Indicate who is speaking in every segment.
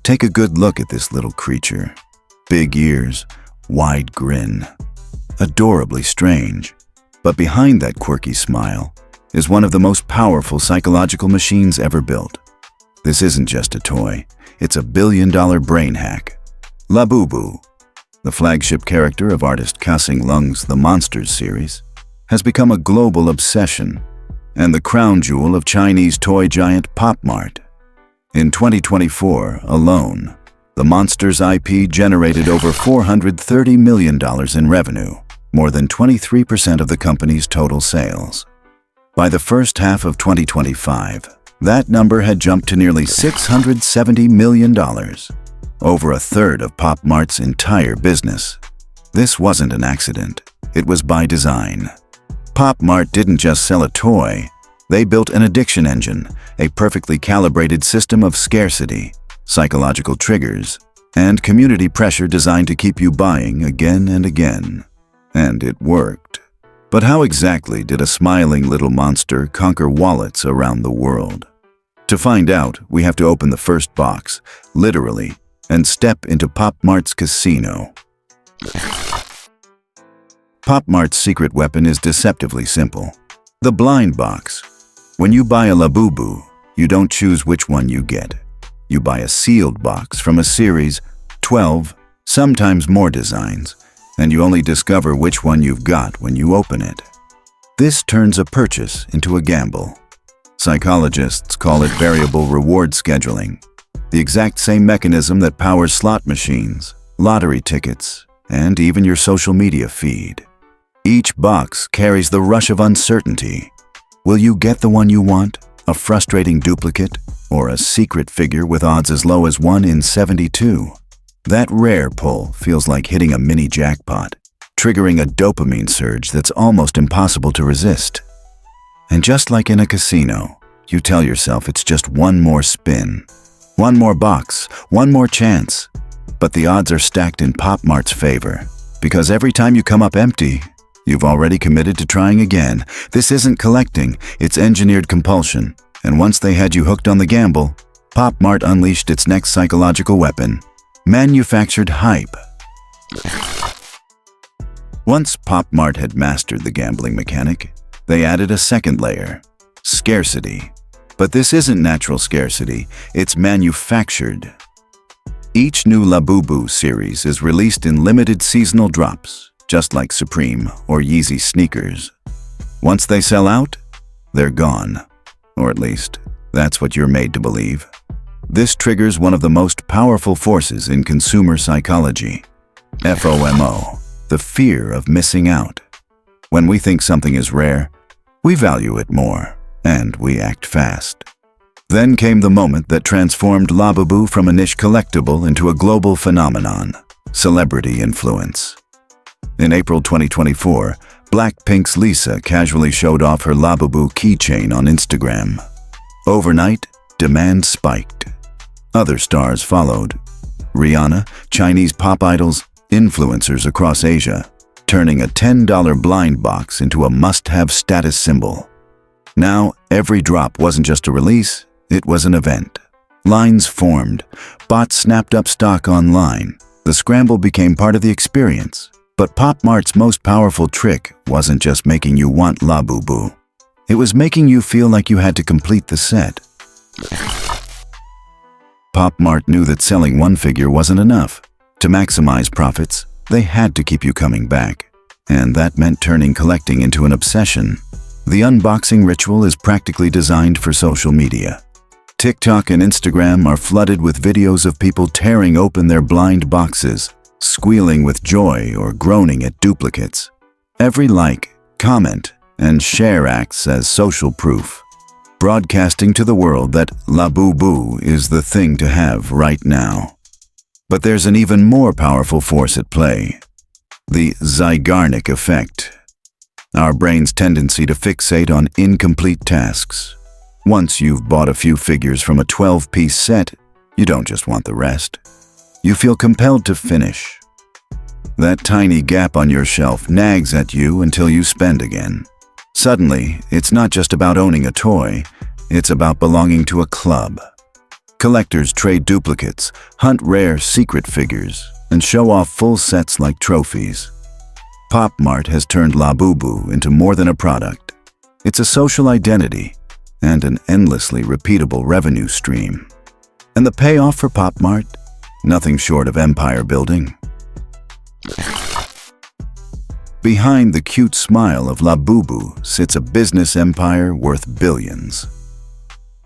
Speaker 1: Take a good look at this little creature. Big ears, wide grin. Adorably strange. But behind that quirky smile is one of the most powerful psychological machines ever built. This isn't just a toy, it's a billion-dollar brain hack. Labubu, the flagship character of artist Cussing Lung's The Monsters series, has become a global obsession and the crown jewel of Chinese toy giant Pop Mart. In 2024 alone, the Monsters IP generated over $430 million in revenue, more than 23% of the company's total sales. By the first half of 2025, that number had jumped to nearly $670 million, over a third of Pop Mart's entire business. This wasn't an accident, it was by design. Pop Mart didn't just sell a toy, they built an addiction engine, a perfectly calibrated system of scarcity, psychological triggers, and community pressure designed to keep you buying again and again. And it worked. But how exactly did a smiling little monster conquer wallets around the world? To find out, we have to open the first box, literally, and step into Pop Mart's casino. Pop Mart's secret weapon is deceptively simple. The blind box. When you buy a Labubu, you don't choose which one you get. You buy a sealed box from a series, 12, sometimes more designs, and you only discover which one you've got when you open it. This turns a purchase into a gamble. Psychologists call it variable reward scheduling, the exact same mechanism that powers slot machines, lottery tickets, and even your social media feed. Each box carries the rush of uncertainty. Will you get the one you want, a frustrating duplicate, or a secret figure with odds as low as 1 in 72? That rare pull feels like hitting a mini jackpot, triggering a dopamine surge that's almost impossible to resist. And just like in a casino, you tell yourself it's just one more spin, one more box, one more chance. But the odds are stacked in Pop Mart's favor, because every time you come up empty, you've already committed to trying again. This isn't collecting, it's engineered compulsion. And once they had you hooked on the gamble, Pop Mart unleashed its next psychological weapon: manufactured hype. Once Pop Mart had mastered the gambling mechanic, they added a second layer: scarcity. But this isn't natural scarcity, it's manufactured. Each new Labubu series is released in limited seasonal drops, just like Supreme or Yeezy sneakers. Once they sell out, they're gone. Or at least, that's what you're made to believe. This triggers one of the most powerful forces in consumer psychology: FOMO, the fear of missing out. When we think something is rare, we value it more, and we act fast. Then came the moment that transformed Labubu from a niche collectible into a global phenomenon: celebrity influence. In April 2024, Blackpink's Lisa casually showed off her Labubu keychain on Instagram. Overnight, demand spiked. Other stars followed: Rihanna, Chinese pop idols, influencers across Asia, turning a $10 blind box into a must-have status symbol. Now, every drop wasn't just a release, it was an event. Lines formed, bots snapped up stock online. The scramble became part of the experience. But Pop Mart's most powerful trick wasn't just making you want Labubu. It was making you feel like you had to complete the set. Pop Mart knew that selling one figure wasn't enough. To maximize profits, they had to keep you coming back. And that meant turning collecting into an obsession. The unboxing ritual is practically designed for social media. TikTok and Instagram are flooded with videos of people tearing open their blind boxes, squealing with joy or groaning at duplicates. Every like, comment, and share acts as social proof, broadcasting to the world that Labubu is the thing to have right now. But there's an even more powerful force at play: the Zeigarnik effect. Our brain's tendency to fixate on incomplete tasks. Once you've bought a few figures from a 12-piece set, you don't just want the rest. You feel compelled to finish. That tiny gap on your shelf nags at you until you spend again. Suddenly, it's not just about owning a toy, it's about belonging to a club. Collectors trade duplicates, hunt rare secret figures, and show off full sets like trophies. Pop Mart has turned Labubu into more than a product. It's a social identity and an endlessly repeatable revenue stream. And the payoff for Pop Mart? Nothing short of empire building. Behind the cute smile of Labubu sits a business empire worth billions.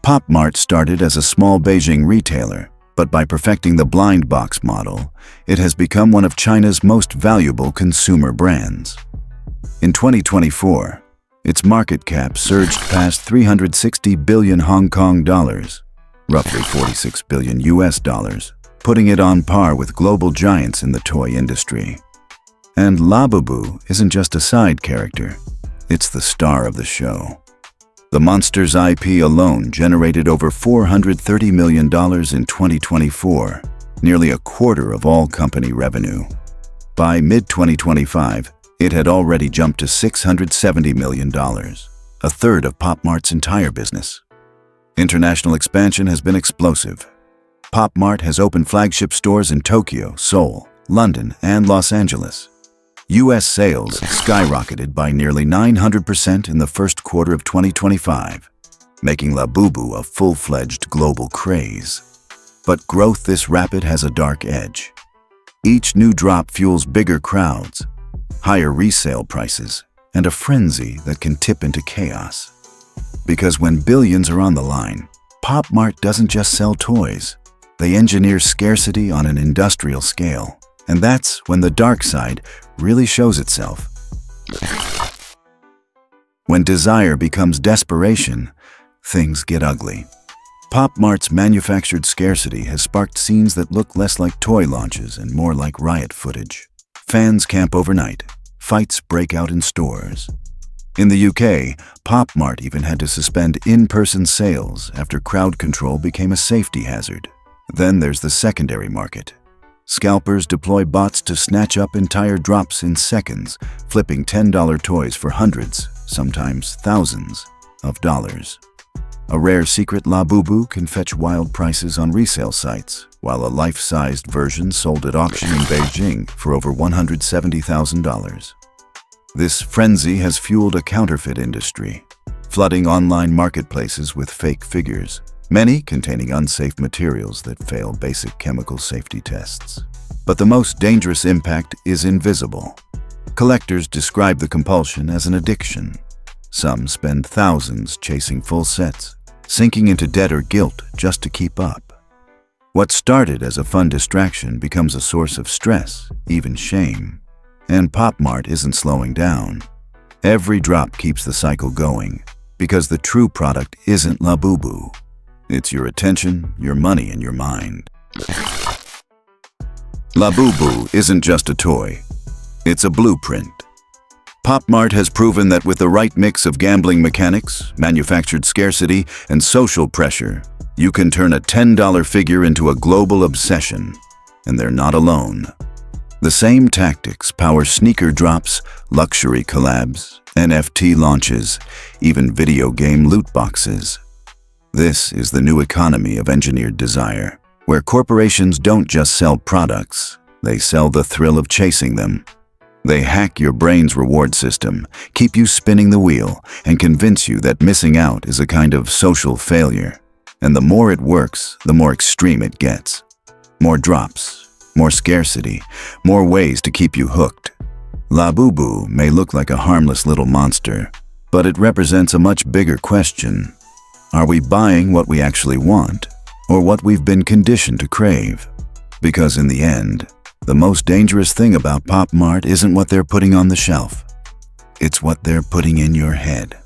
Speaker 1: Pop Mart started as a small Beijing retailer, but by perfecting the blind box model, it has become one of China's most valuable consumer brands. In 2024, its market cap surged past 360 billion Hong Kong dollars, roughly 46 billion US dollars, putting it on par with global giants in the toy industry. And Labubu isn't just a side character, it's the star of the show. The monster's IP alone generated over $430 million in 2024, nearly a quarter of all company revenue. By mid-2025, it had already jumped to $670 million, a third of Pop Mart's entire business. International expansion has been explosive. Pop Mart has opened flagship stores in Tokyo, Seoul, London, and Los Angeles. U.S. sales skyrocketed by nearly 900% in the first quarter of 2025, making Labubu a full-fledged global craze. But growth this rapid has a dark edge. Each new drop fuels bigger crowds, higher resale prices, and a frenzy that can tip into chaos. Because when billions are on the line, Pop Mart doesn't just sell toys. They engineer scarcity on an industrial scale. And that's when the dark side really shows itself. When desire becomes desperation, things get ugly. Pop Mart's manufactured scarcity has sparked scenes that look less like toy launches and more like riot footage. Fans camp overnight. Fights break out in stores. In the UK, Pop Mart even had to suspend in-person sales after crowd control became a safety hazard. Then there's the secondary market. Scalpers deploy bots to snatch up entire drops in seconds, flipping $10 toys for hundreds, sometimes thousands, of dollars. A rare secret Labubu can fetch wild prices on resale sites, while a life-sized version sold at auction in Beijing for over $170,000. This frenzy has fueled a counterfeit industry, flooding online marketplaces with fake figures, many containing unsafe materials that fail basic chemical safety tests. But the most dangerous impact is invisible. Collectors describe the compulsion as an addiction. Some spend thousands chasing full sets, sinking into debt or guilt just to keep up. What started as a fun distraction becomes a source of stress, even shame. And Pop Mart isn't slowing down. Every drop keeps the cycle going, because the true product isn't Labubu. It's your attention, your money, and your mind. Labubu isn't just a toy. It's a blueprint. Pop Mart has proven that with the right mix of gambling mechanics, manufactured scarcity, and social pressure, you can turn a $10 figure into a global obsession. And they're not alone. The same tactics power sneaker drops, luxury collabs, NFT launches, even video game loot boxes. This is the new economy of engineered desire, where corporations don't just sell products, they sell the thrill of chasing them. They hack your brain's reward system, keep you spinning the wheel, and convince you that missing out is a kind of social failure. And the more it works, the more extreme it gets. More drops, more scarcity, more ways to keep you hooked. Labubu may look like a harmless little monster, but it represents a much bigger question. Are we buying what we actually want, or what we've been conditioned to crave? Because in the end, the most dangerous thing about Pop Mart isn't what they're putting on the shelf. It's what they're putting in your head.